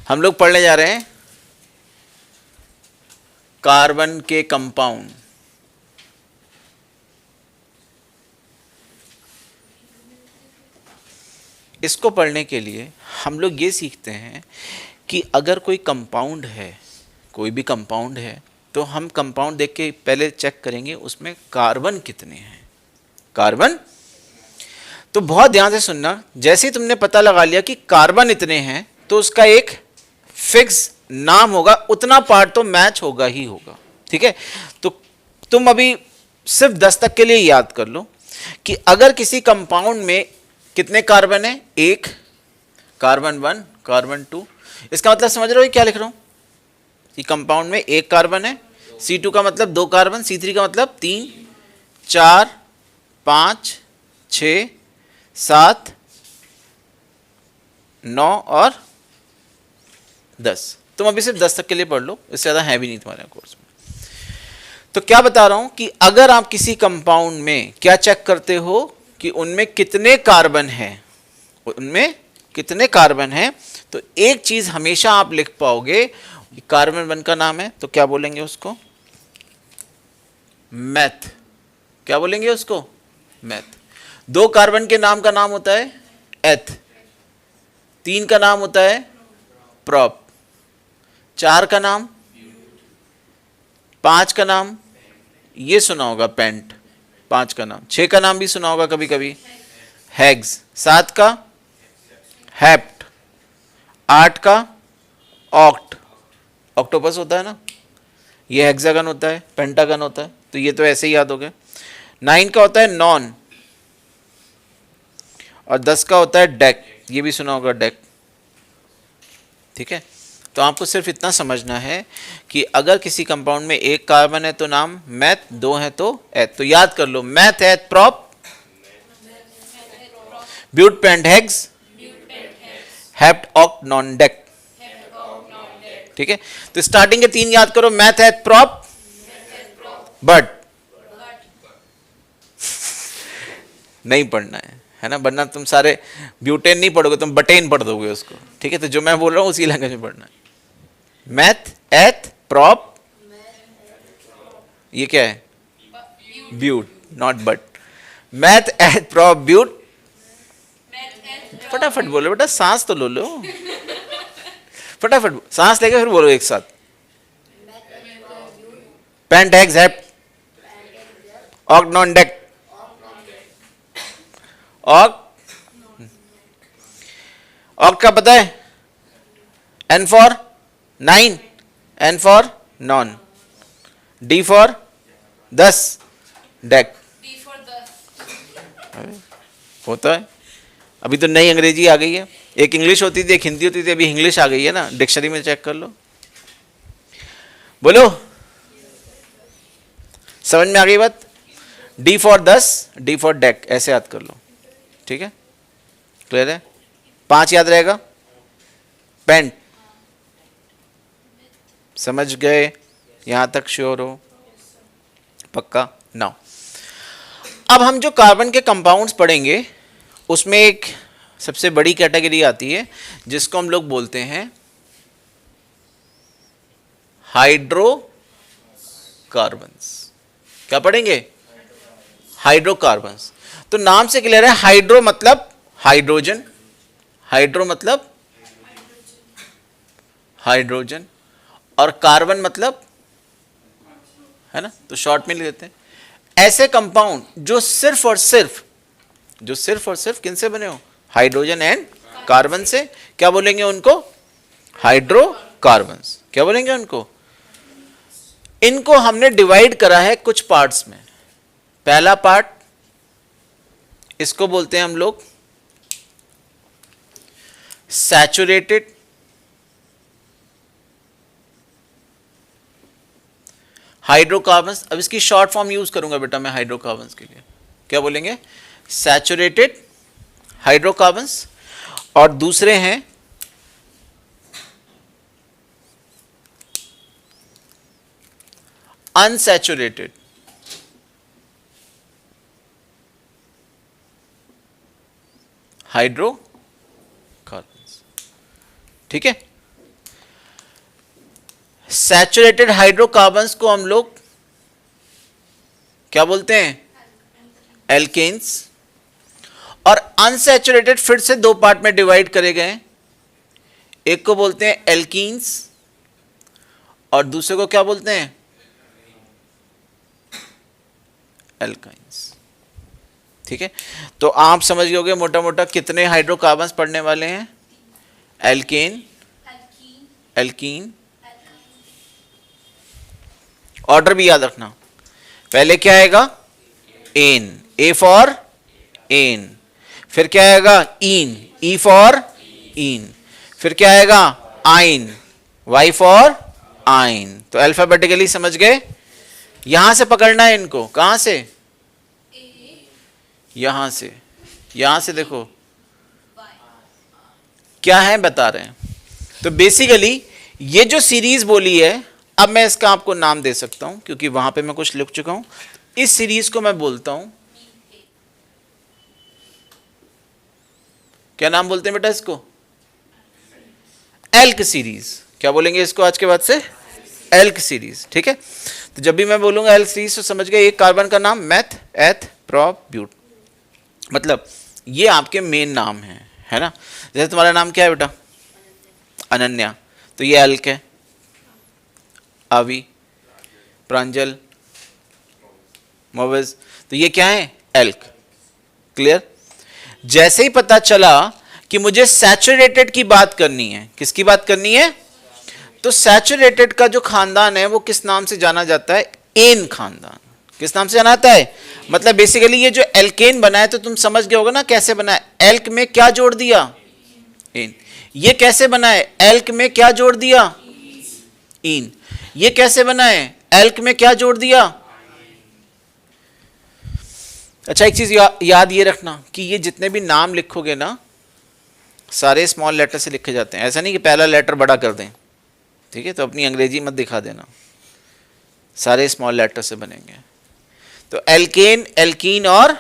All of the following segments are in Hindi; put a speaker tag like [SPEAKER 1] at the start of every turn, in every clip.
[SPEAKER 1] हम लोग पढ़ने जा रहे हैं कार्बन के कंपाउंड। इसको पढ़ने के लिए हम लोग ये सीखते हैं कि अगर कोई कंपाउंड है, कोई भी कंपाउंड है, तो हम कंपाउंड देख के पहले चेक करेंगे उसमें कार्बन कितने हैं। कार्बन, तो बहुत ध्यान से सुनना, जैसे ही तुमने पता लगा लिया कि कार्बन इतने हैं तो उसका एक फिक्स नाम होगा, उतना पार्ट तो मैच होगा ही होगा। ठीक है, तो तुम अभी सिर्फ 10 तक के लिए याद कर लो कि अगर किसी कंपाउंड में कितने कार्बन है, एक, कार्बन 1, कार्बन 2, इसका मतलब समझ रहे हो क्या लिख रहा हूं कि कंपाउंड में एक कार्बन है, C2 का मतलब 2 कार्बन, C3 का मतलब 3, 4, 5, 6, 7, 9 और 10। तुम अभी सिर्फ 10 तक के लिए पढ़ लो, इससे ज़्यादा है भी नहीं तुम्हारे कोर्स में। तो क्या बता रहा हूं कि अगर आप किसी कंपाउंड में क्या चेक करते हो कि उनमें कितने कार्बन हैं, उनमें कितने कार्बन हैं, तो एक चीज हमेशा आप लिख पाओगे, कार्बन 1 का नाम है तो क्या बोलेंगे उसको, मेथ। क्या बोलेंगे उसको, मेथ। 2 कार्बन के नाम का नाम होता है एथ, 3 का नाम होता है प्रॉप, 4 का नाम, 5 का नाम ये सुना होगा पेंट, 5 का नाम, 6 का नाम भी सुना होगा कभी कभी हेग्स, 7 का हेप्ट, 8 का ऑक्ट, ऑक्टोपस होता है ना, ये हेक्सागन होता है, पेंटागन होता है, तो ये तो ऐसे ही याद हो गए। 9 का होता है नॉन, और 10 का होता है डेक, ये भी सुना होगा डेक। ठीक है, तो आपको सिर्फ इतना समझना है कि अगर किसी कंपाउंड में एक कार्बन है तो नाम मैथ, 2 है तो एथ। तो याद कर लो, meth, eth, prop, but, pent, hex, hept, oct, non, dec. ठीक है, तो स्टार्टिंग के 3 याद करो, मैथ, एथ, प्रॉप, बट नहीं पढ़ना है ना, वरना तुम सारे ब्यूटेन नहीं पढ़ोगे, तुम बटेन पढ़ दोगे उसको। ठीक है, तो जो मैं बोल रहा हूं उसी लैंग्वेज में पढ़ना है। मैथ, एथ, प्रॉप, ये क्या है, ब्यूट, not but. Math, eth, prop, ब्यूट, फटाफट बोलो बेटा, सांस तो लो लो, फटाफट सांस लेके फिर बोलो एक साथ। Pent, hex, hept, oct, non, dec, oct. Oct का पता है, N for 9, N for non, D for 10, dec होता है। अभी तो नई अंग्रेजी आ गई है, एक इंग्लिश होती थी, एक हिंदी होती थी, अभी इंग्लिश आ गई है ना, डिक्शनरी में चेक कर लो। बोलो, समझ में आ गई बात। D for 10, D for deck, ऐसे याद कर लो। ठीक है, क्लियर है। 5 याद रहेगा, पेंट, समझ गए यहां तक, श्योर हो, पक्का। नाउ अब हम जो कार्बन के कंपाउंड्स पढ़ेंगे उसमें एक सबसे बड़ी कैटेगरी आती है जिसको हम लोग बोलते हैं हाइड्रोकार्बन्स। क्या पढ़ेंगे, हाइड्रोकार्बन्स। तो नाम से क्लियर है, हाइड्रो मतलब हाइड्रोजन, हाइड्रो मतलब हाइड्रोजन, और कार्बन मतलब, है ना, तो शॉर्ट में लिख देते हैं। ऐसे कंपाउंड जो सिर्फ और सिर्फ किनसे बने हो, हाइड्रोजन एंड कार्बन से, क्या बोलेंगे उनको, हाइड्रोकार्बन्स। क्या बोलेंगे उनको, इनको हमने डिवाइड करा है कुछ पार्ट्स में। पहला पार्ट, इसको बोलते हैं हम लोग सैचुरेटेड हाइड्रोकार्बन्स। अब इसकी शॉर्ट फॉर्म यूज करूंगा बेटा मैं हाइड्रोकार्बन्स के लिए, क्या बोलेंगे, सैचुरेटेड हाइड्रोकार्बन्स। और दूसरे हैं अनसैचुरेटेड हाइड्रोकार्बन्स। ठीक है, सैचुरेटेड हाइड्रोकार्बन्स को हम लोग क्या बोलते हैं? एल्केन्स। और अनसैचुरेटेड फिर से दो पार्ट में डिवाइड करे गए, एक को बोलते हैं एल्कीन्स और दूसरे को क्या बोलते हैं? एल्काइंस। ठीक है, तो आप समझ गए होंगे मोटा मोटा कितने हाइड्रोकार्बन्स पढ़ने वाले हैं? Alkene, alkene. ऑर्डर भी याद रखना, पहले क्या आएगा? एन, ए फॉर एन, फिर क्या आएगा? इन, ई फॉर इन, फिर क्या आएगा? आइन, वाई फॉर आइन। तो अल्फाबेटिकली समझ गए? यहां से पकड़ना है इनको, कहां से? यहां से, यहां से देखो क्या है बता रहे हैं। तो बेसिकली ये जो सीरीज बोली है, अब मैं इसका आपको नाम दे सकता हूं क्योंकि वहां पे मैं कुछ लिख चुका हूं। इस सीरीज को मैं बोलता हूं, क्या नाम बोलते हैं बेटा इसको? Elk series. क्या बोलेंगे इसको आज के बाद से? Elk series. ठीक है, तो जब भी मैं बोलूंगा एल्क सीरीज तो समझ गए एक कार्बन का नाम मेथ, एथ, प्रोप, ब्यूट, मतलब ये आपके मेन नाम है ना। जैसे तुम्हारा नाम क्या है बेटा? अनन्या, तो ये एल्क है। आवी, प्रांजल, मोविज, तो ये क्या है? एल्क। क्लियर? जैसे ही पता चला कि मुझे सैचुरेटेड की बात करनी है, किसकी बात करनी है? तो सैचुरेटेड का जो खानदान है वो किस नाम से जाना जाता है? एन खानदान। किस नाम से जाना जाता है? मतलब बेसिकली ये जो एल्केन बना है, तो तुम समझ गए होगा ना कैसे बना है। एल्क में क्या जोड़ दिया? एन। ये कैसे बना है? एल्क में क्या जोड़ दिया? इन। ये कैसे बना है? एल्क में क्या जोड़ दिया? अच्छा, एक चीज याद ये रखना कि ये जितने भी नाम लिखोगे ना, सारे स्मॉल लेटर से लिखे जाते हैं। ऐसा नहीं कि पहला लेटर बड़ा कर दें, ठीक है? तो अपनी अंग्रेजी मत दिखा देना, सारे स्मॉल लेटर से बनेंगे। तो एल्केन, एल्कीन और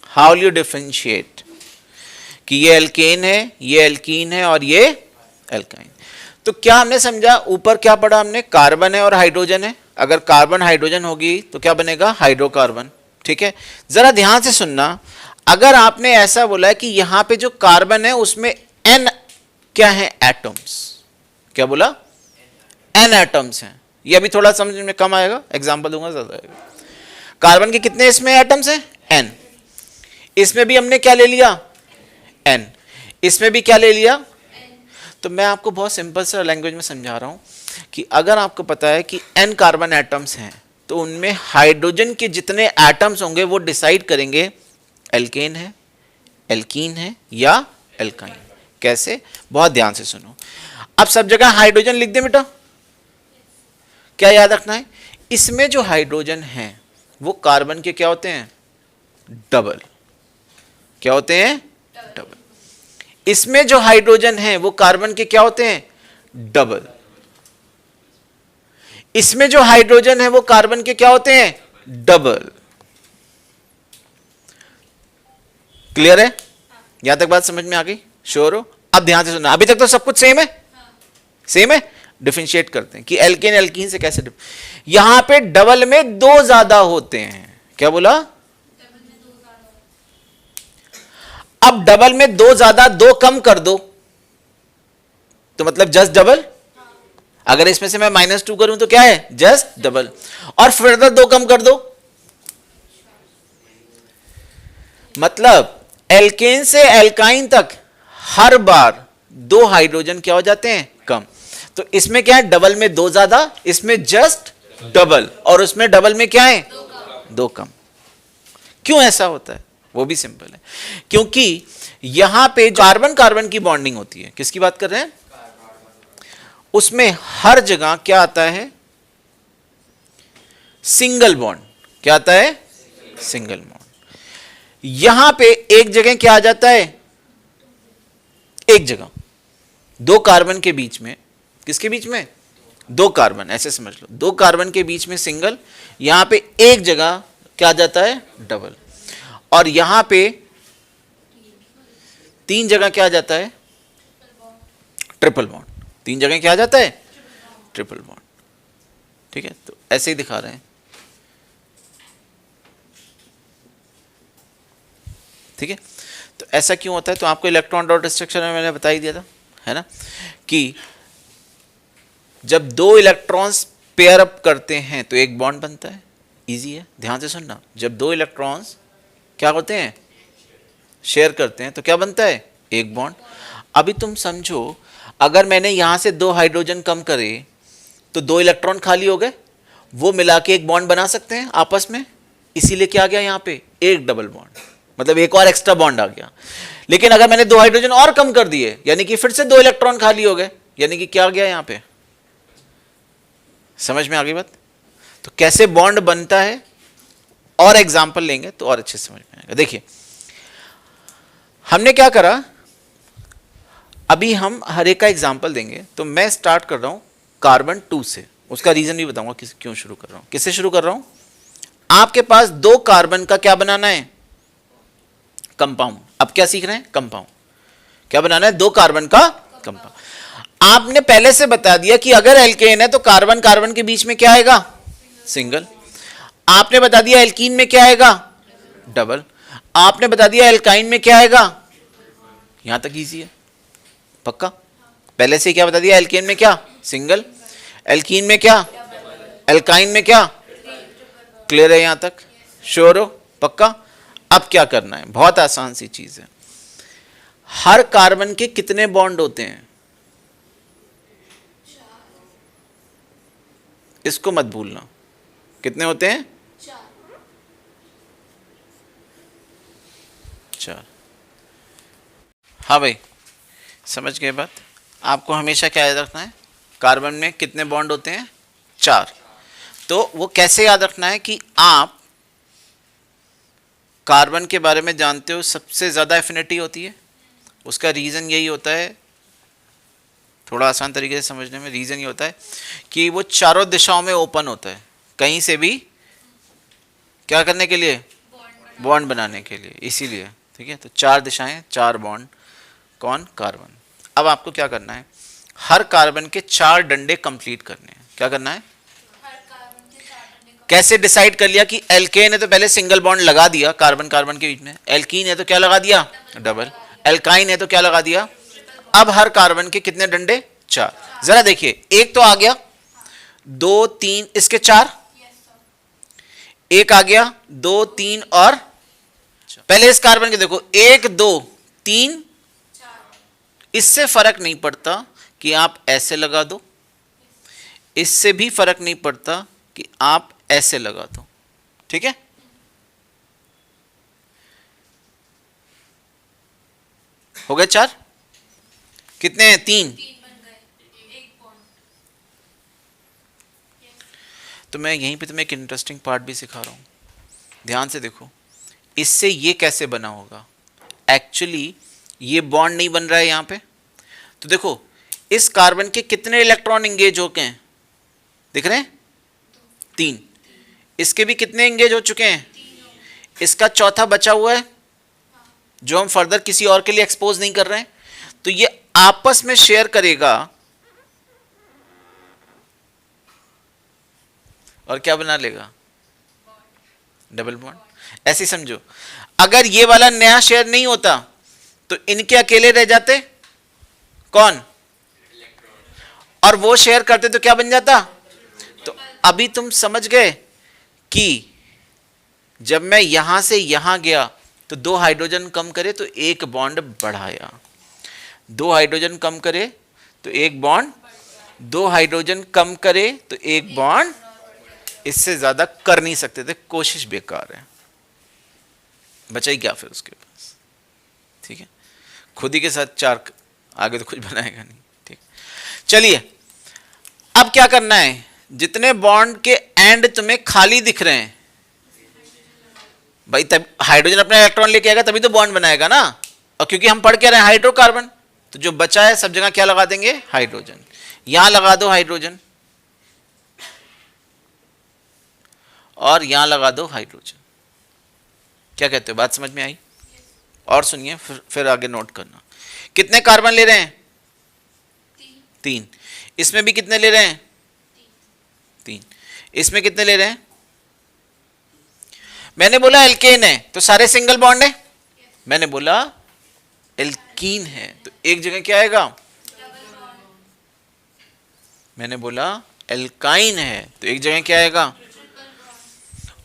[SPEAKER 1] हाउ यू डिफरेंशिएट कि ये एल्केन है, ये एल्कीन है और ये एल्काइन। तो क्या हमने समझा? ऊपर क्या पढ़ा हमने? कार्बन है और हाइड्रोजन है। अगर कार्बन हाइड्रोजन होगी तो क्या बनेगा? हाइड्रोकार्बन। ठीक है, जरा ध्यान से सुनना। अगर आपने ऐसा बोला है कि यहां पे जो कार्बन है उसमें एन क्या है? एटम्स। क्या बोला? एन एटम्स हैं। ये अभी थोड़ा समझ में कम आएगा, एग्जांपल दूंगा ज्यादा आएगा। कार्बन के कितने इसमें एटम्स हैं? एन। इसमें भी हमने क्या ले लिया? एन। इसमें भी क्या ले लिया? तो मैं आपको बहुत सिंपल सा लैंग्वेज में समझा रहा हूं कि अगर आपको पता है कि एन कार्बन एटम्स हैं तो उनमें हाइड्रोजन के जितने एटम्स होंगे वो डिसाइड करेंगे एल्केन है, एल्कीन है या एल्काइन। कैसे? बहुत ध्यान से सुनो। अब सब जगह हाइड्रोजन लिख दे बेटा। क्या याद रखना है? इसमें जो हाइड्रोजन है वो कार्बन के क्या होते हैं? डबल। क्या होते हैं? डबल। इसमें जो हाइड्रोजन है वो कार्बन के क्या होते हैं? डबल। इसमें जो हाइड्रोजन है वो कार्बन के क्या होते हैं? डबल। क्लियर है? यहां तक बात समझ में आ गई? श्योर हो? अब ध्यान से सुनना। अभी तक तो सब कुछ सेम है, सेम है। डिफरेंशिएट करते हैं कि एल्केन एल्कीन से कैसे। यहां पे डबल में दो ज्यादा होते हैं। क्या बोला? अब डबल में दो ज्यादा, दो कम कर दो तो मतलब जस्ट डबल। अगर इसमें से मैं -2 करूं तो क्या है? Just double. और फर्दर दो कम कर दो, मतलब एल्केन से एल्काइन तक हर बार दो हाइड्रोजन क्या हो जाते हैं? कम। तो इसमें क्या है? डबल में दो ज्यादा, इसमें जस्ट डबल, और उसमें डबल में क्या है? दो कम। क्यों ऐसा होता है? वो भी सिंपल है, क्योंकि यहां पे कार्बन कार्बन की बॉन्डिंग होती है। किसकी बात कर रहे हैं? उसमें हर जगह क्या आता है? Single bond. क्या आता है? Single bond. यहां पे एक जगह क्या आ जाता है? एक जगह दो कार्बन के बीच में, किसके बीच में? दो कार्बन, ऐसे समझ लो, दो कार्बन के बीच में सिंगल। यहां पे एक जगह क्या आ जाता है? डबल। और यहां पे तीन जगह क्या आ जाता है? Triple bond. तीन जगह क्या आ जाता है? Triple bond. ठीक है, तो ऐसे ही दिखा रहे हैं। ठीक है, तो ऐसा क्यों होता है? तो आपको इलेक्ट्रॉन डॉट स्ट्रक्चर में मैंने बता ही दिया था, है ना, कि जब दो इलेक्ट्रॉन्स पेयर अप करते हैं तो एक बॉन्ड बनता है। इजी है, ध्यान से सुनना। जब दो इलेक्ट्रॉन्स क्या होते हैं, शेयर करते हैं, तो क्या बनता है, एक बॉन्ड। अभी तुम समझो, अगर मैंने यहां से दो हाइड्रोजन कम करे तो दो इलेक्ट्रॉन खाली हो गए, वो मिला के एक बॉन्ड बना सकते हैं आपस में, इसीलिए क्या आ गया यहां पे, एक डबल बॉन्ड, मतलब एक और एक्स्ट्रा बॉन्ड आ गया। लेकिन अगर मैंने दो हाइड्रोजन और कम कर दिए, यानी कि फिर से दो इलेक्ट्रॉन खाली हो गए, यानी कि क्या आ गया यहां पे, समझ में आ गई बात? तो कैसे बॉन्ड बनता है, और एग्जांपल लेंगे तो और अच्छे से समझ में आएगा। देखिए, हमने क्या करा, अभी हम हर एक का एग्जांपल देंगे। तो मैं स्टार्ट कर रहा हूं कार्बन 2 से, उसका रीजन भी बताऊंगा क्यों शुरू कर रहा हूं। किससे शुरू कर रहा हूं? आपके पास दो कार्बन का क्या बनाना है, कंपाउंड। अब क्या सीख रहे हैं, कंपाउंड। क्या बनाना है, दो कार्बन का कंपाउंड। आपने पहले से बता दिया कि अगर एल्केन है तो कार्बन कार्बन के बीच में क्या आएगा, सिंगल। आपने बता दिया एल्कीन में क्या आएगा, डबल। आपने बता दिया एल्काइन में क्या आएगा, यहां तक इजी है, पक्का। पहले से क्या बता दिया, एल्केन में क्या, सिंगल, एल्कीन में क्या, एल्काइन में क्या, क्लियर है यहां तक, श्योर हो, पक्का। अब क्या करना है, बहुत आसान सी चीज है। हर कार्बन के कितने बॉन्ड होते हैं, इसको मत भूलना, कितने होते हैं, चार। हाँ भाई, समझ गए बात। आपको हमेशा क्या याद रखना है, कार्बन में कितने बॉन्ड होते हैं, चार। तो वो कैसे याद रखना है कि आप कार्बन के बारे में जानते हो सबसे ज़्यादा एफिनिटी होती है। उसका रीज़न यही होता है, थोड़ा आसान तरीके से समझने में, रीज़न ये होता है कि वो चारों दिशाओं में ओपन होता है, कहीं से भी क्या करने के लिए, बॉन्ड बनाने के लिए, इसीलिए। ठीक है, तो चार दिशाएं, चार बॉन्ड, कौन, कार्बन। अब आपको क्या करना है, हर कार्बन के चार डंडे कंप्लीट करने हैं। क्या करना है, कैसे डिसाइड कर लिया कि एल्केन है तो पहले सिंगल बॉन्ड लगा दिया कार्बन कार्बन के बीच में, एल्कीन है तो क्या लगा दिया, डबल, एल्काइन है तो क्या लगा दिया। अब हर कार्बन के कितने डंडे, चार। जरा देखिए, एक तो आ गया, दो तीन, इसके चार, एक आ गया, दो तीन और पहले इस कार्बन के देखो, एक दो तीन, इससे फर्क नहीं पड़ता कि आप ऐसे लगा दो, इससे भी फर्क नहीं पड़ता कि आप ऐसे लगा दो। ठीक है, हो गए चार, कितने हैं, तीन। तो मैं यहीं पे तुम्हें एक इंटरेस्टिंग पार्ट भी सिखा रहा हूं, ध्यान से देखो। इससे ये कैसे बना होगा, एक्चुअली ये बॉन्ड नहीं बन रहा है यहां पे। तो देखो, इस कार्बन के कितने इलेक्ट्रॉन इंगेज हो गए हैं, दिख रहे हैं, तीन। इसके भी कितने एंगेज हो चुके हैं, इसका चौथा बचा हुआ है जो हम फर्दर किसी और के लिए एक्सपोज नहीं कर रहे हैं। तो ये आपस में शेयर करेगा और क्या बना लेगा, डबल बॉन्ड। ऐसे समझो, अगर ये वाला नया शेयर नहीं होता तो इनके अकेले रह जाते कौन, और वो शेयर करते तो क्या बन जाता। तो अभी तुम समझ गए कि जब मैं यहां से यहां गया तो दो हाइड्रोजन कम करे तो एक बॉन्ड बढ़ाया, दो हाइड्रोजन कम करे तो एक बॉन्ड, दो हाइड्रोजन कम करे तो एक बॉन्ड, इससे ज्यादा कर नहीं सकते थे, कोशिश बेकार है, बचा ही क्या फिर उसके पास। ठीक है, खुद ही के साथ चार, आगे तो कुछ बनाएगा नहीं। ठीक, चलिए अब क्या करना है, जितने बॉन्ड के एंड तुम्हें खाली दिख रहे हैं भाई, तब हाइड्रोजन अपना इलेक्ट्रॉन लेके आएगा तभी तो बॉन्ड बनाएगा ना। और क्योंकि हम पढ़ के रहे हैं हाइड्रोकार्बन, तो जो बचा है सब जगह क्या लगा देंगे, हाइड्रोजन। यहां लगा दो हाइड्रोजन और यहां लगा दो हाइड्रोजन। क्या कहते हो, बात समझ में आई? और सुनिए, फिर आगे नोट करना। कितने कार्बन ले रहे हैं, तीन। इसमें भी कितने ले रहे हैं, इसमें कितने ले रहे हैं? मैंने बोला एल्केन है तो सारे सिंगल बॉन्ड है, मैंने बोला एल्कीन है तो एक जगह क्या आएगा? मैंने बोला एल्काइन है तो एक जगह क्या आएगा?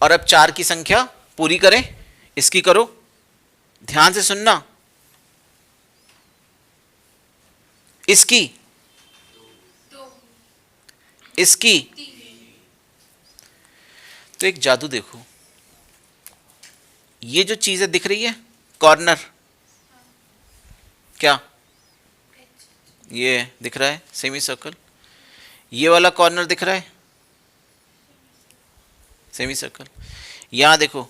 [SPEAKER 1] और अब 4 की संख्या पूरी करें, इसकी करो, ध्यान से सुनना, इसकी, इसकी, तो एक जादू देखो, ये जो चीजें दिख रही है कॉर्नर, क्या ये दिख रहा है? Semi circle. ये वाला कॉर्नर दिख रहा है? Semi circle. यहां देखो,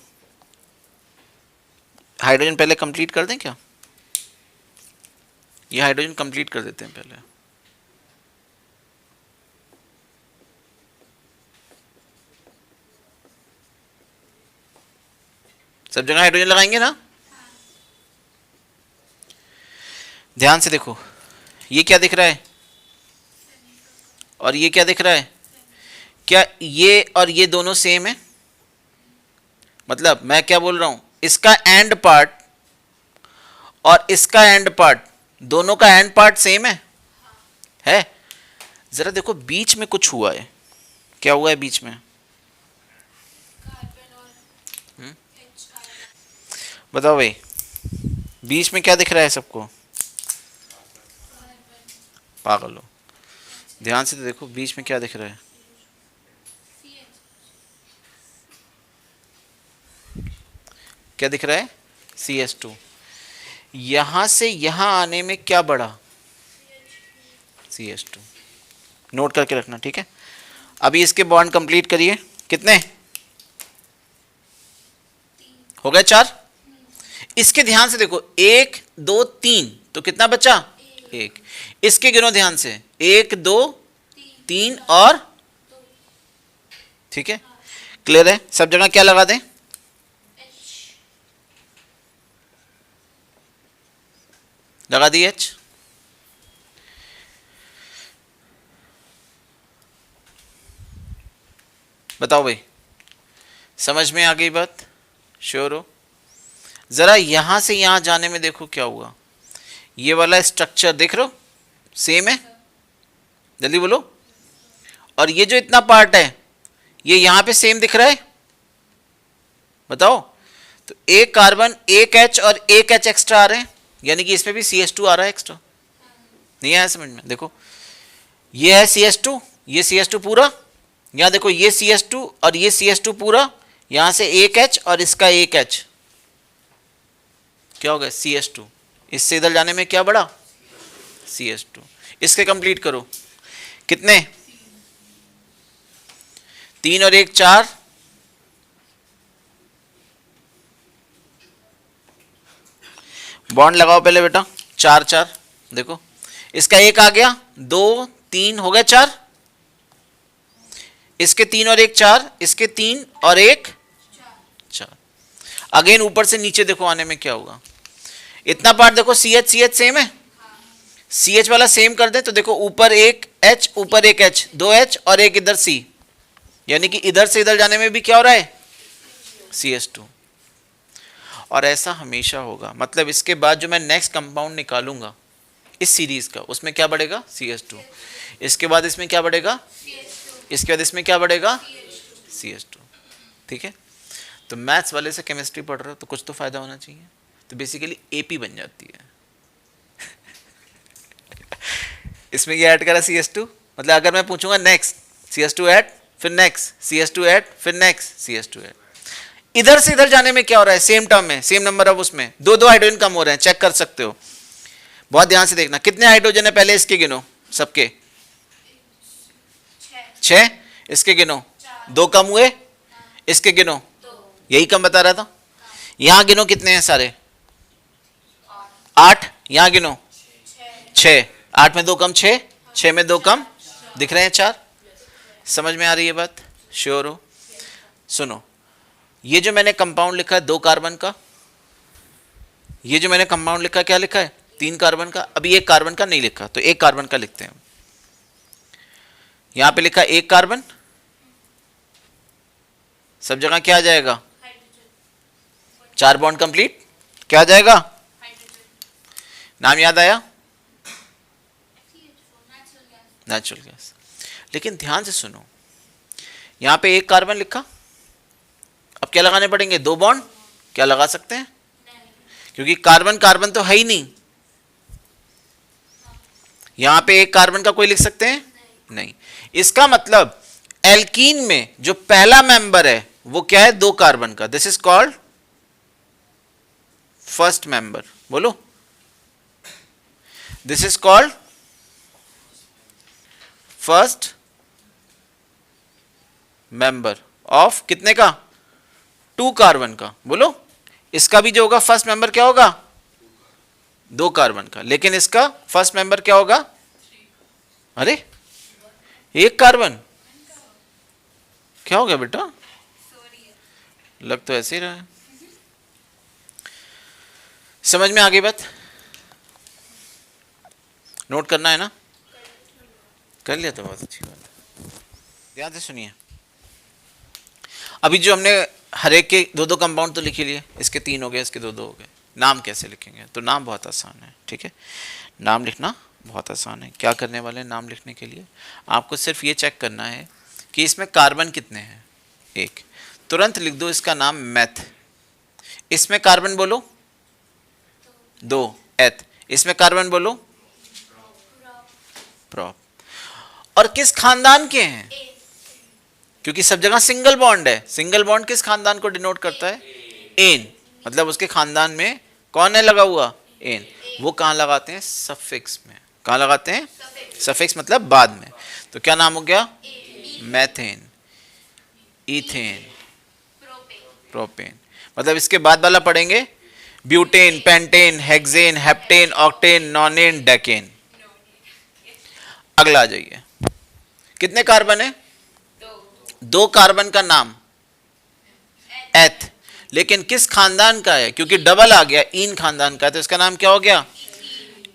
[SPEAKER 1] हाइड्रोजन पहले कंप्लीट कर दें क्या? ये हाइड्रोजन कंप्लीट कर देते हैं पहले। सब जगह हाइड्रोजन लगाएंगे ना? ध्यान से देखो, ये क्या दिख रहा है और ये क्या दिख रहा है? क्या ये और ये दोनों सेम है? मतलब मैं क्या बोल रहा हूं, इसका एंड पार्ट और इसका एंड पार्ट, दोनों का एंड पार्ट सेम है? जरा देखो बीच में कुछ हुआ है, क्या हुआ है बीच में? बताओ भाई, बीच में क्या दिख रहा है सबको? पागल हो, ध्यान से तो देखो बीच में क्या दिख रहा है? क्या दिख रहा है? CH2। यहां से यहां आने में क्या बढ़ा? CH2। नोट करके रखना, ठीक है? अभी इसके बॉन्ड कंप्लीट करिए, कितने हो गए? 4। इसके ध्यान से देखो, 1 2 3, तो कितना बचा? 1। इसके गिनो ध्यान से, 1 2 3 और, ठीक है? क्लियर है? सब जगह क्या लगा दें? लगा दी H। बताओ भाई, समझ में आ गई बात? श्योर हो? जरा यहां से यहां जाने में देखो क्या हुआ। ये वाला स्ट्रक्चर देख रहे हो, सेम है? जल्दी बोलो। और ये जो इतना पार्ट है, ये यहां पे सेम दिख रहा है? बताओ। तो एक कार्बन, एक H और एक H एक्स्ट्रा आ रहे हैं, यानी कि इसमें भी CH2 आ रहा है एक्स्ट्रा। नहीं आया समझ में? देखो ये है CH2, ये CH2 पूरा, यहां देखो ये CH2 और ये CH2 पूरा, यहां से एक H और इसका एक H, क्या हो गया? CH2। इससे इधर जाने में क्या बढ़ा? CH2। इसके कंप्लीट करो, कितने? 3 और 1 4, बॉन्ड लगाओ पहले बेटा। 4 4, देखो इसका 1 आ गया, 2 3 हो गया 4, इसके 3 और 1 4, इसके 3 और 1 4। अगेन ऊपर से नीचे देखो आने में क्या होगा? इतना पार्ट देखो, CH CH सेम है, CH वाला सेम कर दे तो देखो ऊपर एक H, ऊपर एक H, 2 H और एक इधर C, यानी कि इधर से इधर जाने में भी क्या हो रहा है? CH2। और ऐसा हमेशा होगा, मतलब इसके बाद जो मैं नेक्स्ट कंपाउंड निकालूंगा इस सीरीज का, उसमें क्या बढ़ेगा? CH2। इसके बाद इसमें क्या बढ़ेगा? इसके बाद इसमें क्या बढ़ेगा? CH2। ठीक है? तो मैथ्स वाले से केमिस्ट्री पढ़ रहे हो तो कुछ तो फायदा होना चाहिए, तो बेसिकली AP बन जाती है। इसमें क्या ऐड करा? CH2। मतलब अगर मैं पूछूंगा नेक्स्ट CH2 ऐड, फिर नेक्स्ट CH2 ऐड, फिर नेक्स्ट CH2 ऐड, इधर से इधर जाने में क्या हो रहा है? सेम टर्म में, सेम नंबर ऑफ, उसमें 2 हाइड्रोजन कम हो रहे हैं, चेक कर सकते हो। बहुत ध्यान से देखना, कितने हाइड्रोजन है पहले इसके गिनो, सबके 6, इसके गिनो 2 कम हुए, इसके गिनो, यही कम बता रहा था। यहां गिनो कितने हैं सारे? 8, यहां गिनो 6, 8 में 2 कम 6, 6 में 2 कम, दिख रहे हैं 4। समझ में आ रही है बात? श्योर हो? सुनो, ये जो मैंने कंपाउंड लिखा है 2 कार्बन का, ये जो मैंने कंपाउंड लिखा क्या लिखा है? 3 कार्बन का। अभी 1 कार्बन का नहीं लिखा, तो 1 कार्बन का लिखते हैं। यहां पे लिखा 1 कार्बन, सब जगह क्या आ जाएगा? 4 बॉन्ड कंप्लीट, क्या आ जाएगा? नाम याद आया? Natural gas. लेकिन ध्यान से सुनो, यहां पे एक कार्बन लिखा, अब क्या लगाने पड़ेंगे? 2 बॉन्ड। क्या लगा सकते हैं? क्योंकि कार्बन कार्बन तो है ही नहीं। यहां पे एक कार्बन का कोई लिख सकते हैं? नहीं। इसका मतलब एल्कीन में जो पहला मेंबर है वो क्या है? 2 कार्बन का। This is called first member. बोलो, this is called first member of कितने का? 2 कार्बन का। बोलो, इसका भी जो होगा फर्स्ट मेंबर क्या होगा? 2 कार्बन का। लेकिन इसका फर्स्ट मेंबर क्या होगा? अरे 1 कार्बन। क्या हो गया बेटा? लग तो ऐसे ही रहा है। समझ में आ गई बात? नोट करना है ना? कर लिया तो बहुत अच्छी बात है। ध्यान से सुनिए, अभी जो हमने हर एक के 2-2 कंपाउंड तो लिख ही लिए, इसके 3 हो गए, इसके 2-2 हो गए। नाम कैसे लिखेंगे? तो नाम बहुत आसान है, ठीक है। नाम लिखना बहुत आसान है। क्या करने वाले हैं नाम लिखने के लिए? आपको सिर्फ ये चेक करना है कि इसमें कार्बन कितने हैं। 1, तुरंत लिख दो इसका नाम मैथ। इसमें कार्बन बोलो 2, एथ। इसमें कार्बन बोलो प्रॉप। और किस खानदान के हैं? क्योंकि सब जगह सिंगल बॉन्ड है। सिंगल बॉन्ड किस खानदान को डिनोट करता है? एन। मतलब उसके खानदान में कौन है लगा हुआ? एन। वो कहां लगाते हैं? सफिक्स में। कहां लगाते हैं? सफिक्स मतलब बाद में। तो क्या नाम हो गया? Methane, ethane, propane. मतलब इसके बाद वाला पढ़ेंगे butane, pentane, hexane, heptane, octane, nonane, decane. अगला आ जाइए, कितने कार्बन है? 2 कार्बन का नाम एथ। लेकिन किस खानदान का है? क्योंकि डबल आ गया, इन खानदान का है, तो इसका नाम क्या हो गया?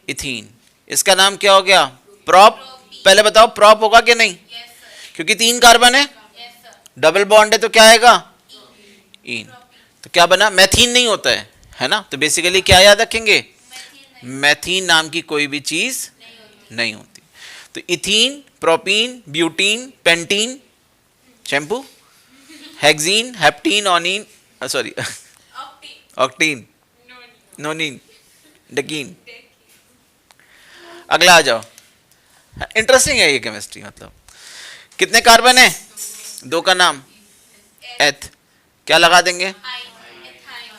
[SPEAKER 1] इथीन। इसका नाम क्या हो गया? प्रॉप। पहले बताओ प्रॉप होगा कि नहीं? क्योंकि 3 कार्बन है, डबल बॉन्ड है, तो क्या आएगा? इन। तो क्या बना? मैथीन नहीं होता है ना? तो बेसिकली क्या याद रखेंगे? मैथीन नाम की कोई भी चीज नहीं होती। तो इथीन, प्रोपीन, ब्यूटीन, पेंटीन शैम्पू, हेक्सीन, हेप्टीन, ऑनीन, सॉरी ऑक्टीन, नोनीन, डेकीन। अगला आ जाओ। इंटरेस्टिंग है ये केमिस्ट्री। मतलब कितने कार्बन है? 2 का नाम एथ। क्या लगा देंगे?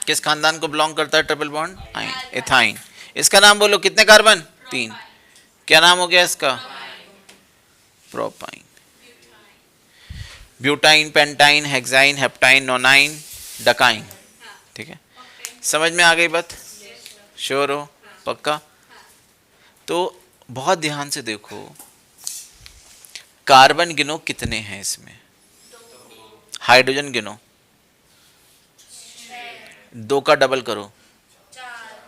[SPEAKER 1] किस खानदान को बिलोंग करता है ट्रिपल बॉन्ड? आइन, एथाइन। इसका नाम बोलो, कितने कार्बन? 3। क्या नाम हो गया इसका? Propyne, butyne, pentyne, hexyne, heptyne, nonyne, decyne. ठीक है, समझ में आ गई बात? श्योर हो? पक्का? तो बहुत ध्यान से देखो, कार्बन गिनो कितने हैं इसमें, हाइड्रोजन गिनो, 2 का डबल करो,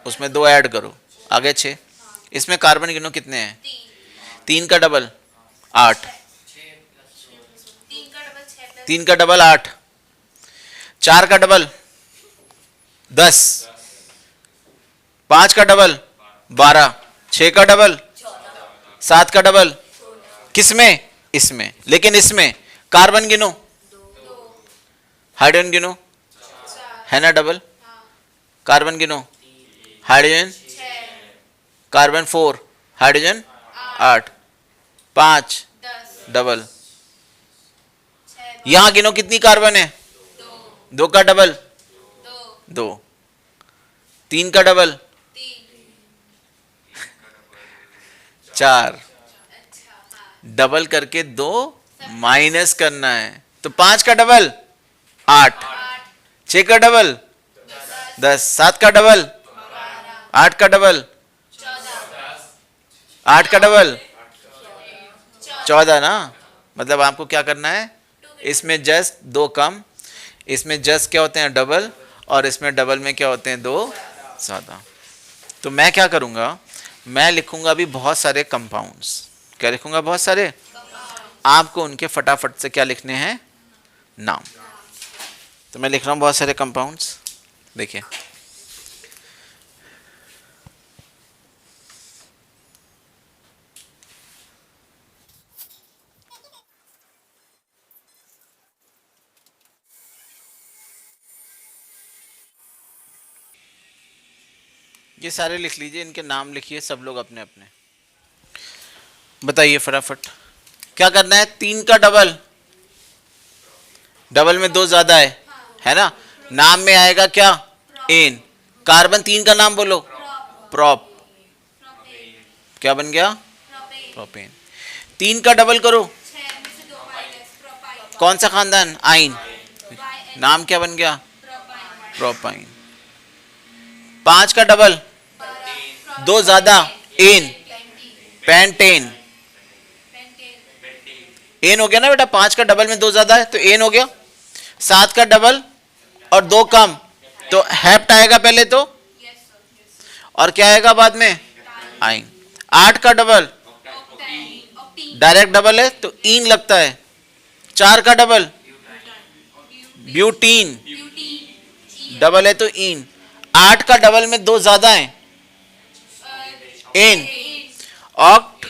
[SPEAKER 1] उसमें 2 ऐड करो, आगे 6। इसमें कार्बन गिनो कितने हैं? 3 का डबल 8, 3 का डबल 8, 4 का डबल 10, 5 का डबल 12, 6 का डबल 7 का डबल किसमें? इसमें। लेकिन इसमें कार्बन गिनो, हाइड्रोजन गिनो, है ना डबल? कार्बन गिनो, हाइड्रोजन कार्बन 4, हाइड्रोजन 8, 5 डबल। यहां गिनो कितनी कार्बन है? 2 का डबल 2, 3 का डबल 4, डबल करके 2 माइनस करना है, तो 5 का डबल 8, 6 का डबल 10, 7 का डबल 8 का डबल 8 का डबल 14 ना। मतलब आपको क्या करना है, इसमें जस्ट 2 कम, इसमें जस्ट क्या होते हैं डबल, और इसमें डबल में क्या होते हैं 2 ज्यादा। तो मैं क्या करूंगा, मैं लिखूंगा अभी बहुत सारे कंपाउंड्स। क्या लिखूंगा? बहुत सारे। आपको उनके फटाफट से क्या लिखने हैं? नाम। तो मैं लिख रहा हूँ बहुत सारे कंपाउंड्स। देखिए ये सारे लिख लीजिए, इनके नाम लिखिए सब लोग अपने अपने। बताइए फटाफट क्या करना है। 3 का डबल, डबल में 2 ज्यादा है ना। नाम में आएगा क्या, एन। कार्बन 3 का नाम बोलो, प्रोप। क्या बन गया, प्रोपेन। 3 का डबल करो, कौन सा खानदान, आइन। नाम क्या बन गया, प्रोपाइन। 5 का डबल, 2 ज्यादा, एन, पेंटेन। एन हो गया ना बेटा, 5 का डबल में 2 ज्यादा है तो एन हो गया। 7 का डबल और 2 कम तो हेप्ट आएगा पहले तो, और क्या आएगा बाद में, आइन। 8 का डबल, डायरेक्ट डबल है तो ईन लगता है। 4 का डबल, ब्यूटीन, डबल है तो ईन। 8 का डबल में 2 ज्यादा है, एन, ऑक्ट।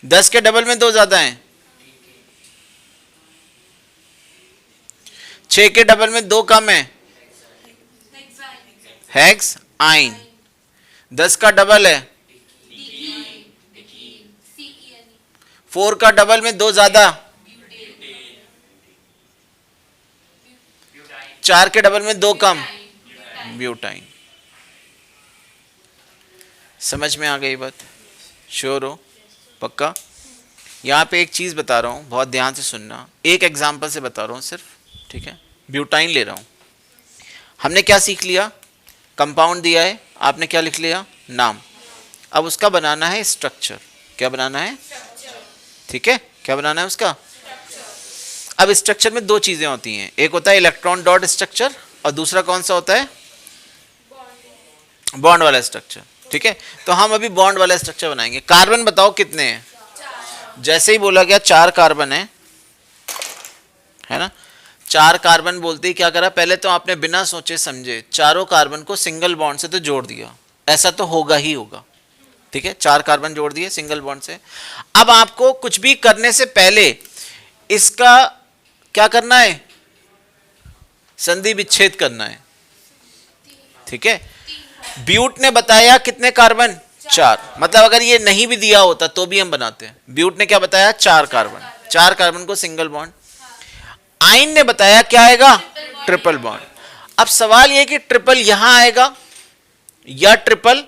[SPEAKER 1] 10 के डबल में 2 ज्यादा हैं, 6 के डबल में 2 कम है, हेक्स, आइन। 10 का डबल है, 4 का डबल में 2 ज्यादा, 4 के डबल में 2 कम, ब्यूटाइन। समझ में आ गई बात, श्योर हो, पक्का। यहाँ पे एक चीज़ बता रहा हूँ, बहुत ध्यान से सुनना, एक एग्जाम्पल से बता रहा हूँ सिर्फ, ठीक है। ब्यूटाइन ले रहा हूँ। हमने क्या सीख लिया, कंपाउंड दिया है, आपने क्या लिख लिया, नाम। अब उसका बनाना है स्ट्रक्चर। क्या बनाना है, ठीक है, क्या बनाना है उसका। अब स्ट्रक्चर में 2 चीज़ें होती हैं, एक होता है इलेक्ट्रॉन डॉट स्ट्रक्चर और दूसरा कौन सा होता है, बॉन्ड वाला स्ट्रक्चर, ठीक है। तो हम अभी बॉन्ड वाला स्ट्रक्चर बनाएंगे। कार्बन बताओ कितने हैं, जैसे ही बोला गया 4 कार्बन है ना। 4 कार्बन बोलते ही क्या करा, पहले तो आपने बिना सोचे समझे चारों कार्बन को सिंगल बॉन्ड से तो जोड़ दिया, ऐसा तो होगा ही होगा, ठीक है। 4 कार्बन जोड़ दिए सिंगल बॉन्ड से। अब आपको कुछ भी करने से पहले इसका क्या करना है, संधि विच्छेद करना है, ठीक है। ब्यूट ने बताया कितने कार्बन, 4, मतलब अगर ये नहीं भी दिया होता तो भी हम बनाते हैं। ब्यूट ने क्या बताया, 4 कार्बन, 4 कार्बन को सिंगल बॉन्ड। आइन ने बताया क्या आएगा, ट्रिपल बॉन्ड। अब सवाल यह कि ट्रिपल यहां आएगा या ट्रिपल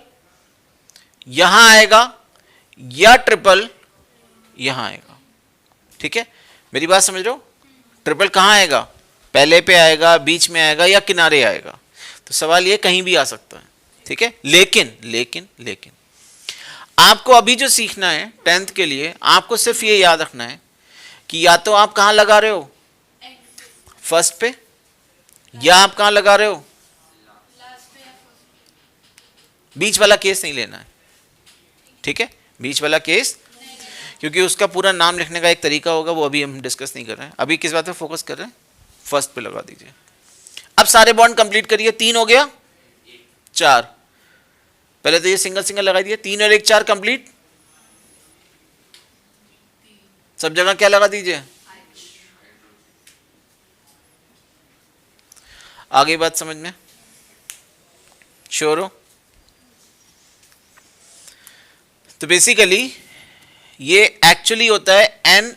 [SPEAKER 1] यहां आएगा या ट्रिपल यहां आएगा, ठीक है। मेरी बात समझ रहे हो, ट्रिपल कहां आएगा, पहले पे आएगा, बीच में आएगा या किनारे आएगा। तो सवाल ये कहीं भी आ सकता है, ठीक है। लेकिन लेकिन लेकिन आपको अभी जो सीखना है 10th के लिए, आपको सिर्फ ये याद रखना है कि या तो आप कहां लगा रहे हो, फर्स्ट पे, या आप कहां लगा रहे हो, बीच वाला केस नहीं लेना है, ठीक है। बीच वाला केस, क्योंकि उसका पूरा नाम लिखने का एक तरीका होगा, वो अभी हम डिस्कस नहीं कर रहे हैं। अभी किस बात पे फोकस कर रहे हैं, फर्स्ट पे लगा दीजिए। अब सारे बॉन्ड कंप्लीट करिए। 3 हो गया, 4, पहले तो ये सिंगल सिंगल लगा दिए, 3 और 1 4 कंप्लीट। सब जगह क्या लगा दीजिए, आगे बात समझ में, श्योर हो। तो बेसिकली ये एक्चुअली होता है एन,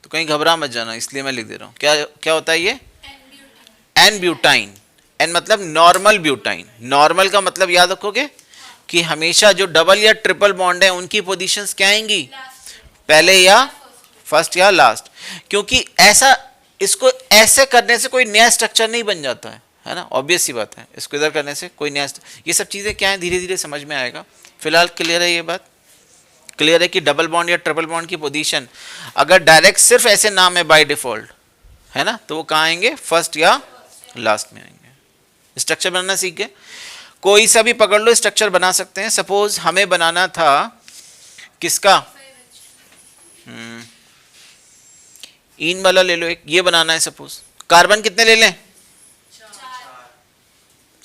[SPEAKER 1] तो कहीं घबरा मत जाना इसलिए मैं लिख दे रहा हूं। क्या क्या होता है ये, एन ब्यूटाइन। एन मतलब नॉर्मल ब्यूटाइन। नॉर्मल का मतलब याद रखोगे कि हमेशा जो डबल या ट्रिपल बॉन्ड है उनकी पोजीशंस क्या आएंगी, पहले या फर्स्ट या लास्ट। क्योंकि ऐसा, इसको ऐसे करने से कोई नया स्ट्रक्चर नहीं बन जाता है ना, ऑब्वियस सी बात है। इसको इधर करने से कोई नया, ये सब चीजें क्या है धीरे धीरे समझ में आएगा। फिलहाल क्लियर है, ये बात क्लियर है कि डबल बॉन्ड या ट्रिपल बॉन्ड की पोजीशन अगर डायरेक्ट सिर्फ ऐसे नाम है बाय डिफॉल्ट, है ना, तो वो कहाँ आएंगे, फर्स्ट या लास्ट में आएंगे। स्ट्रक्चर बनाना सीख गए, कोई सा भी पकड़ लो स्ट्रक्चर बना सकते हैं। सपोज हमें बनाना था किसका, इन वाला ले लो एक, ये बनाना है सपोज। कार्बन कितने ले लें?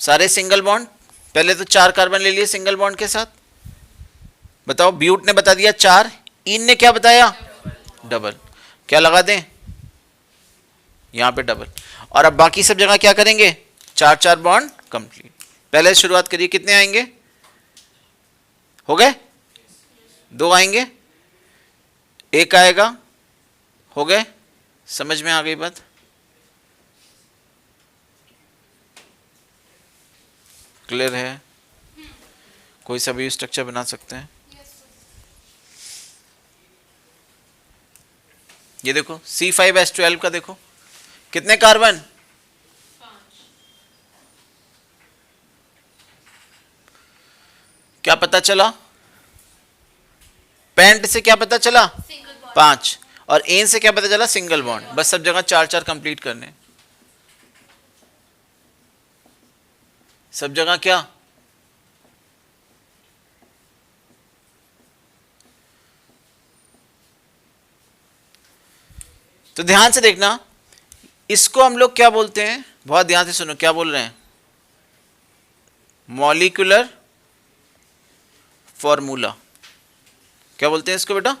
[SPEAKER 1] सारे सिंगल बॉन्ड। पहले तो 4 कार्बन ले लिए सिंगल बॉन्ड के साथ। बताओ, ब्यूट ने बता दिया 4, इन ने क्या बताया? डबल। क्या लगा दें? यहां पे डबल। और अब बाकी सब जगह क्या करेंगे? 4 बॉन्ड कंप्लीट। पहले शुरुआत करिए, कितने आएंगे? हो गए? 2 आएंगे, 1 आएगा। हो गए? समझ में आ गई बात? क्लियर है? कोई सा भी स्ट्रक्चर बना सकते हैं। ये देखो C5H12 का देखो कितने कार्बन?
[SPEAKER 2] 5।
[SPEAKER 1] क्या पता चला? पेंट से क्या पता चला? 5। और एन से क्या पता चला? Single bond. बस सब जगह 4 कंप्लीट करने, सब जगह क्या? तो ध्यान से देखना, इसको हम लोग क्या बोलते हैं? बहुत ध्यान से सुनो, क्या बोल रहे हैं? Molecular formula. क्या बोलते हैं इसको बेटा?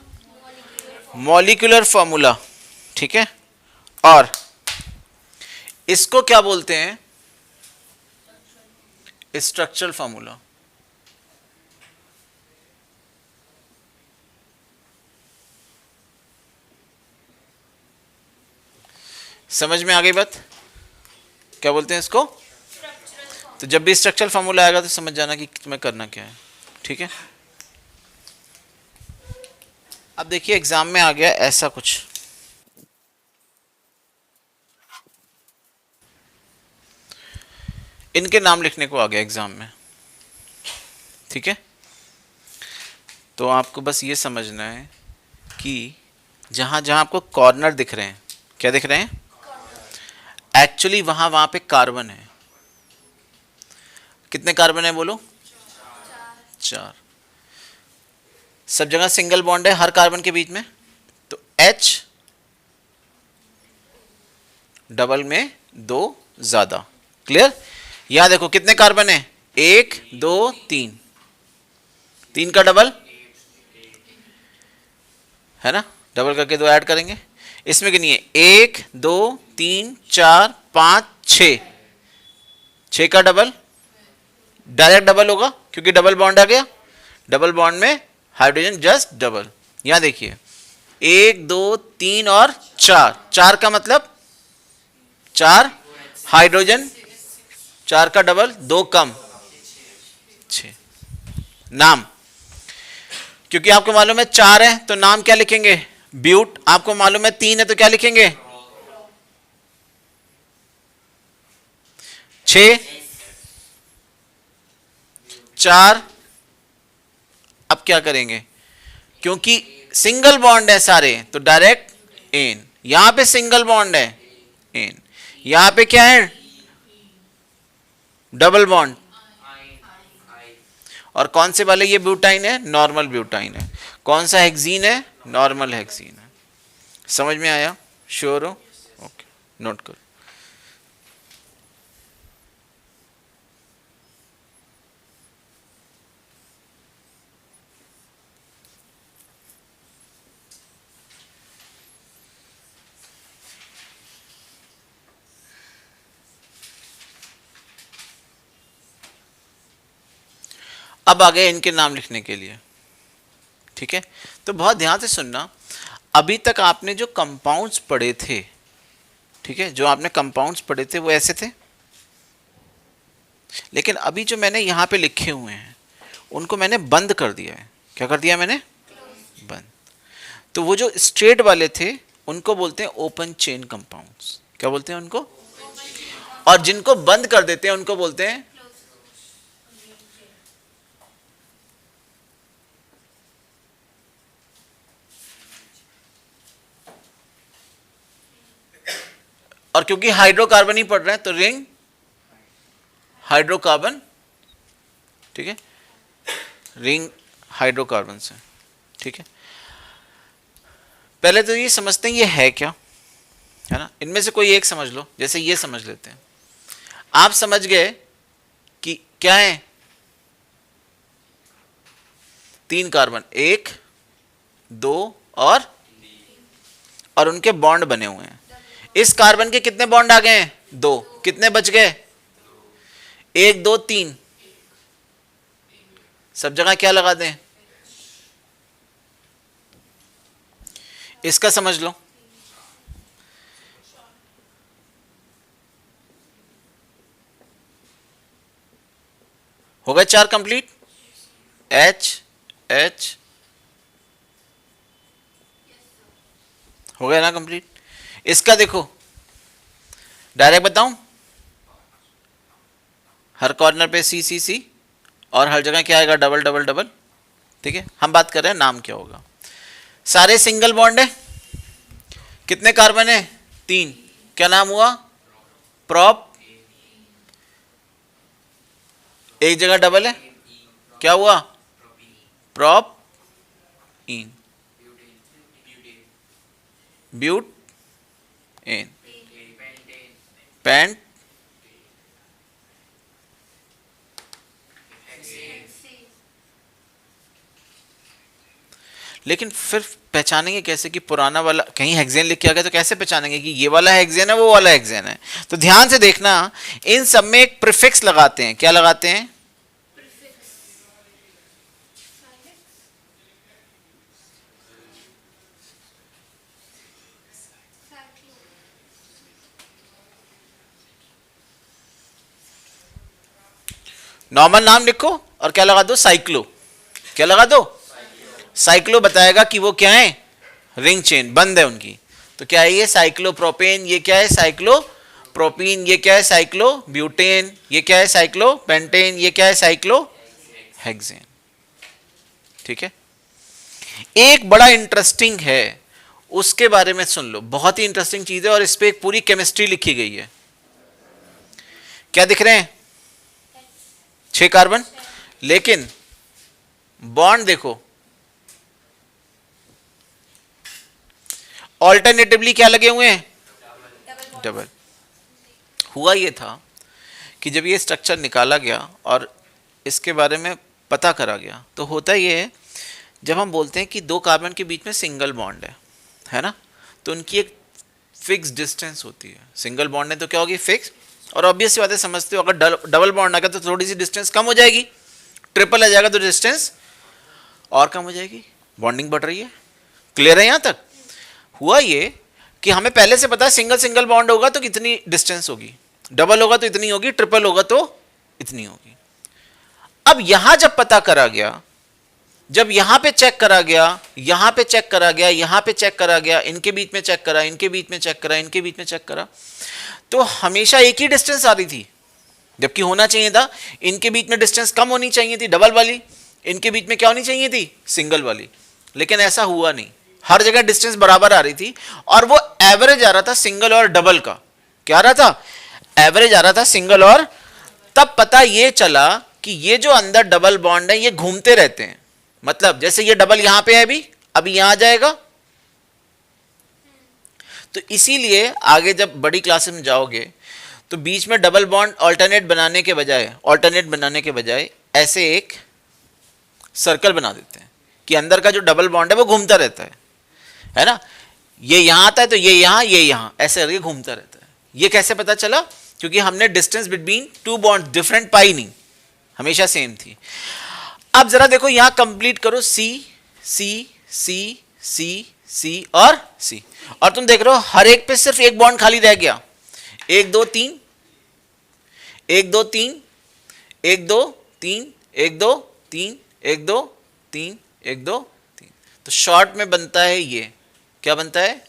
[SPEAKER 1] Molecular formula. ठीक है। और इसको क्या बोलते हैं? Structural formula. समझ में आ गई बात? क्या बोलते हैं इसको? तो जब भी स्ट्रक्चरल फॉर्मूला आएगा तो समझ जाना कि तुम्हें करना क्या है। ठीक है। अब देखिए एग्जाम में आ गया ऐसा कुछ, इनके नाम लिखने को आ गया एग्जाम में। ठीक है। तो आपको बस ये समझना है कि जहां जहां आपको कॉर्नर दिख रहे हैं, क्या दिख रहे हैं? एक्चुअली वहां पे कार्बन है। कितने कार्बन है बोलो? 4। सब जगह सिंगल बॉन्ड है हर कार्बन के बीच में, तो H डबल में 2 ज्यादा। क्लियर? यहां देखो कितने कार्बन है? 1 2 3, 3 का डबल है ना, डबल करके 2 ऐड करेंगे। इसमें कितनी है? 1 2 3 4 5 6, 6 का डबल, डायरेक्ट डबल होगा क्योंकि डबल बॉन्ड आ गया। डबल बॉन्ड में हाइड्रोजन जस्ट डबल। यहां देखिए 1 2 3 और 4, 4 का मतलब 4 हाइड्रोजन, 4 का डबल, 2 कम, 6। नाम, क्योंकि आपको मालूम है 4 है तो नाम क्या लिखेंगे? ब्यूट। आपको मालूम है 3 है तो क्या लिखेंगे? 6 4। अब क्या करेंगे? क्योंकि सिंगल बॉन्ड है सारे तो डायरेक्ट एन। यहां पे सिंगल बॉन्ड है एन, यहां पे क्या है? Double bond. और कौन से वाले? ये ब्यूटाइन है, नॉर्मल ब्यूटाइन है। कौन सा हेक्सीन है? नॉर्मल हेक्सीन है। समझ में आया? श्योर हो? ओके, नोट करो। अब आ गए इनके नाम लिखने के लिए। ठीक है। तो बहुत ध्यान से सुनना, अभी तक आपने जो कंपाउंड्स पढ़े थे, ठीक है, जो आपने कंपाउंड्स पढ़े थे वो ऐसे थे, लेकिन अभी जो मैंने यहां पे लिखे हुए हैं उनको मैंने बंद कर दिया है। क्या कर दिया मैंने? बंद। तो वो जो स्ट्रेट वाले थे उनको बोलते हैं ओपन चेन कंपाउंड्स। क्या बोलते हैं उनको? और जिनको बंद कर देते हैं उनको बोलते हैं और क्योंकि हाइड्रोकार्बन ही पढ़ रहे हैं तो रिंग हाइड्रोकार्बन। ठीक है, रिंग हाइड्रोकार्बन से। ठीक है। पहले तो ये समझते हैं ये है क्या। है ना। इनमें से कोई एक समझ लो, जैसे ये समझ लेते हैं। आप समझ गए कि क्या है, 3 कार्बन, 1 2 और उनके बॉन्ड बने हुए हैं। इस कार्बन के कितने बॉन्ड आ गए हैं, 2, कितने बच गए, 1 2 3, सब जगह क्या लगा दें, इसका समझ लो। हो गए 4 कंप्लीट, H H हो गया ना कंप्लीट। इसका देखो, डायरेक्ट बताऊं, हर कॉर्नर पे सी सी सी और हर जगह क्या आएगा, डबल डबल डबल। ठीक है, हम बात कर रहे हैं नाम क्या होगा। सारे सिंगल बॉन्ड है, कितने कार्बन है, 3, क्या नाम हुआ, प्रॉप, एक जगह डबल है, क्या हुआ, propene, butene, pent, लेकिन फिर पहचानेंगे कैसे कि पुराना वाला, कहीं हेक्सेन लिख के आ गया तो कैसे पहचानेंगे कि ये वाला हेक्सेन है, वो वाला हेक्सेन है। तो ध्यान से देखना, इन सब में एक प्रीफिक्स लगाते हैं, क्या लगाते हैं, नॉर्मल नाम लिखो और क्या लगा दो, साइक्लो, क्या लगा दो, साइक्लो बताएगा कि वो क्या है, रिंग चेन बंद है उनकी। तो क्या है ये, साइक्लोप्रोपेन, ये क्या है, साइक्लोप्रोपीन, ये क्या है, साइक्लोब्यूटेन, ये क्या है, साइक्लोपेंटेन, ये क्या है, साइक्लोहेक्सेन। ठीक है, एक बड़ा इंटरेस्टिंग है, उसके बारे में सुन लो, बहुत ही इंटरेस्टिंग चीज है और इस पे एक पूरी केमिस्ट्री लिखी गई है। क्या दिख रहे हैं, 6 कार्बन, लेकिन बॉन्ड देखो, ऑल्टरनेटिवली क्या लगे हुए हैं, डबल। हुआ ये था कि जब ये स्ट्रक्चर निकाला गया और इसके बारे में पता करा गया, तो होता ये है, जब हम बोलते हैं कि 2 कार्बन के बीच में सिंगल बॉन्ड है ना, तो उनकी एक फिक्स डिस्टेंस होती है। सिंगल बॉन्ड है तो क्या होगी, फिक्स, और ऑब्वियस बात है, समझते हो, अगर डबल बॉन्ड आ गया तो थोड़ी सी डिस्टेंस कम हो जाएगी, ट्रिपल आ जाएगा तो डिस्टेंस और कम हो जाएगी, बॉन्डिंग बढ़ रही है। क्लियर है यहां तक। हुआ ये कि हमें पहले से पता है सिंगल सिंगल बॉन्ड होगा तो कितनी डिस्टेंस होगी, डबल होगा तो इतनी होगी, ट्रिपल होगा तो इतनी होगी। अब यहां जब पता करा गया, जब यहां पे चेक करा गया, यहां पे चेक करा गया, यहां पे चेक करा गया, इनके बीच में चेक करा, इनके बीच में चेक करा, इनके बीच में चेक करा, तो हमेशा एक ही डिस्टेंस आ रही थी, जबकि होना चाहिए था इनके बीच में डिस्टेंस कम होनी चाहिए थी, डबल वाली, इनके बीच में क्या होनी चाहिए थी, सिंगल वाली। लेकिन ऐसा हुआ नहीं, हर जगह डिस्टेंस बराबर आ रही थी और वो एवरेज आ रहा था सिंगल और डबल का। क्या आ रहा था, एवरेज आ रहा था सिंगल और। तब पता ये चला कि ये जो अंदर डबल बॉन्ड है ये घूमते रहते हैं, मतलब जैसे ये डबल यहां पे है, अभी यहां आ जाएगा। तो इसीलिए आगे जब बड़ी क्लासेस में जाओगे तो बीच में डबल बॉन्ड ऑल्टरनेट बनाने के बजाय ऐसे एक सर्कल बना देते हैं कि अंदर का जो डबल बॉन्ड है वो घूमता रहता है ना, ये यहां आता है तो ये यहां ऐसे करके घूमता रहता है। ये कैसे पता चला, क्योंकि हमने डिस्टेंस बिटवीन 2 बॉन्ड डिफरेंट पाई नहीं, हमेशा सेम थी। अब जरा देखो यहां कंप्लीट करो, सी सी सी सी सी और सी, और तुम देख रहे हो हर एक पे सिर्फ एक बॉन्ड खाली रह गया, 1 2 3 1 2 3 1 2 3 1 2 3 1 2 3 1 2 3। तो शॉर्ट में बनता है ये, क्या बनता है,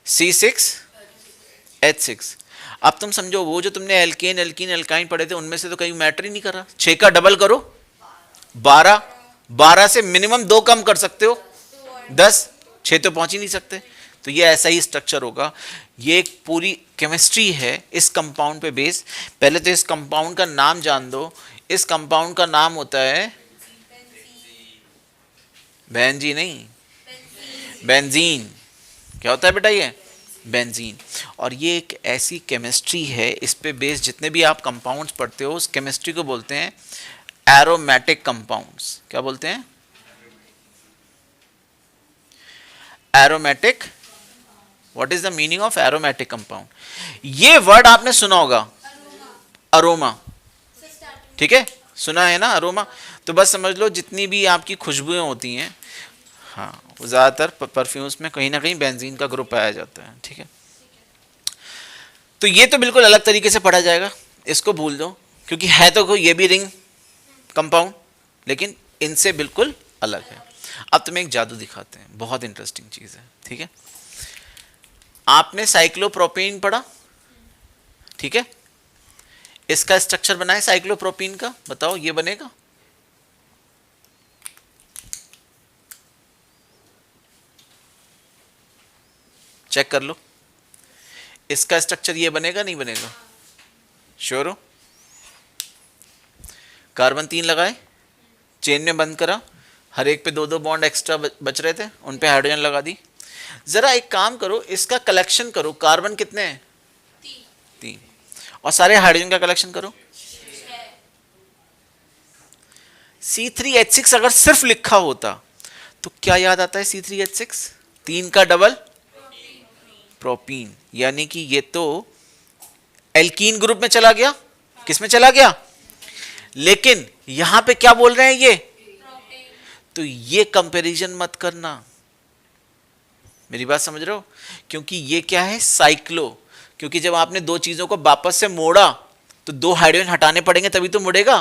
[SPEAKER 1] C6H6। अब तुम समझो, वो जो तुमने एल्केन एल्कीन एल्काइन पढ़े थे उनमें से तो कहीं मैटर ही नहीं कर रहा। 6 का डबल करो 12, 12 से मिनिमम 2 कम कर सकते हो 10, 6 तो पहुंच ही नहीं सकते। तो ये ऐसा ही स्ट्रक्चर होगा। ये एक पूरी केमिस्ट्री है इस कंपाउंड पे बेस। पहले तो इस कंपाउंड का नाम जान दो। इस कंपाउंड का नाम होता है बेंजीन, नहीं बेंजीन। क्या होता है बेटा ये, बेंजीन। और ये एक ऐसी केमिस्ट्री है, इस पे बेस जितने भी आप कंपाउंड्स पढ़ते हो उस केमिस्ट्री को बोलते हैं एरोमेटिक कंपाउंड्स। क्या बोलते हैं? Aromatic. What is the meaning of aromatic compound? ये वर्ड आपने सुना होगा, अरोमा। ठीक है, सुना है ना अरोमा? तो बस समझ लो जितनी भी आपकी खुशबुएं होती हैं, हाँ, ज़्यादातर परफ्यूम्स में कहीं ना कहीं बेंजीन का ग्रुप पाया जाता है। ठीक है, तो ये तो बिल्कुल अलग तरीके से पढ़ा जाएगा, इसको भूल दो, क्योंकि है तो ये भी रिंग कंपाउंड, लेकिन इनसे बिल्कुल अलग है। अब तुम्हें एक जादू दिखाते हैं, बहुत इंटरेस्टिंग चीज़ है। ठीक है, आपने साइक्लोप्रोपीन पढ़ा? ठीक है, इसका स्ट्रक्चर बना है साइक्लोप्रोपीन का, बताओ ये बनेगा? चेक कर लो, इसका स्ट्रक्चर ये बनेगा नहीं बनेगा? श्योर हो? कार्बन 3 लगाए, चेन में बंद करा, हर एक पे 2-2 बॉन्ड एक्स्ट्रा बच रहे थे, उन पे हाइड्रोजन लगा दी। जरा एक काम करो, इसका कलेक्शन करो, कार्बन कितने हैं? 3। और सारे हाइड्रोजन का कलेक्शन करो। C3H6 अगर सिर्फ लिखा होता तो क्या याद आता है? C3H6 3 का डबल प्रोपीन, यानी कि ये तो एल्कीन ग्रुप में चला गया। किस में चला गया? लेकिन यहां पे क्या बोल रहे हैं ये? तो ये कंपैरिजन मत करना, मेरी बात समझ रहे हो? क्योंकि ये क्या है? साइक्लो। क्योंकि जब आपने दो चीजों को वापस से मोड़ा तो 2 हाइड्रोजन हटाने पड़ेंगे तभी तो मुड़ेगा।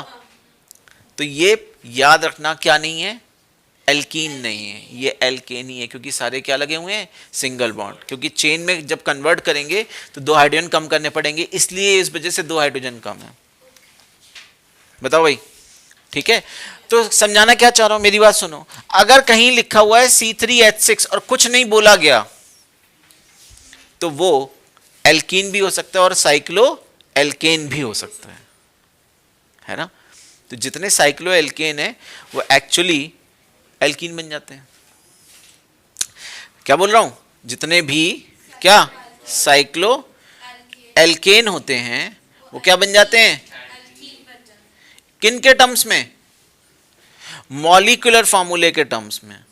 [SPEAKER 1] तो ये याद रखना क्या नहीं है? एल्कीन नहीं है, ये एल्केन ही है, क्योंकि सारे क्या लगे हुए हैं? Single bond. क्योंकि चेन में जब कन्वर्ट करेंगे तो 2 हाइड्रोजन कम करने पड़ेंगे, इसलिए इस वजह से 2 हाइड्रोजन कम है। बताओ भाई, ठीक है? तो समझाना क्या चाह रहा हूं, मेरी बात सुनो। अगर कहीं लिखा हुआ है C3H6 और कुछ नहीं बोला गया तो वो एल्कीन भी हो सकता है और साइक्लो एल्केन भी हो सकता है ना? तो जितने साइक्लो एल्केन है वो एक्चुअली एल्कीन बन जाते हैं। क्या बोल रहा हूं? जितने भी क्या साइक्लो एल्केन होते हैं वो क्या बन जाते हैं? किन के टर्म्स में? मॉलिक्यूलर फार्मूले के टर्म्स में।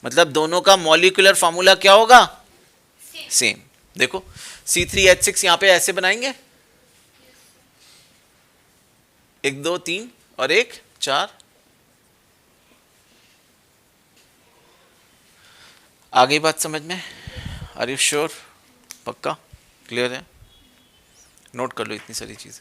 [SPEAKER 1] मतलब दोनों का मॉलिक्यूलर फार्मूला क्या होगा? सेम। देखो C3H6 यहां पे ऐसे बनाएंगे, 1 2 3 और 1 4। आ गई बात समझ में? Are you sure? पक्का क्लियर है? नोट कर लो इतनी सारी चीजें।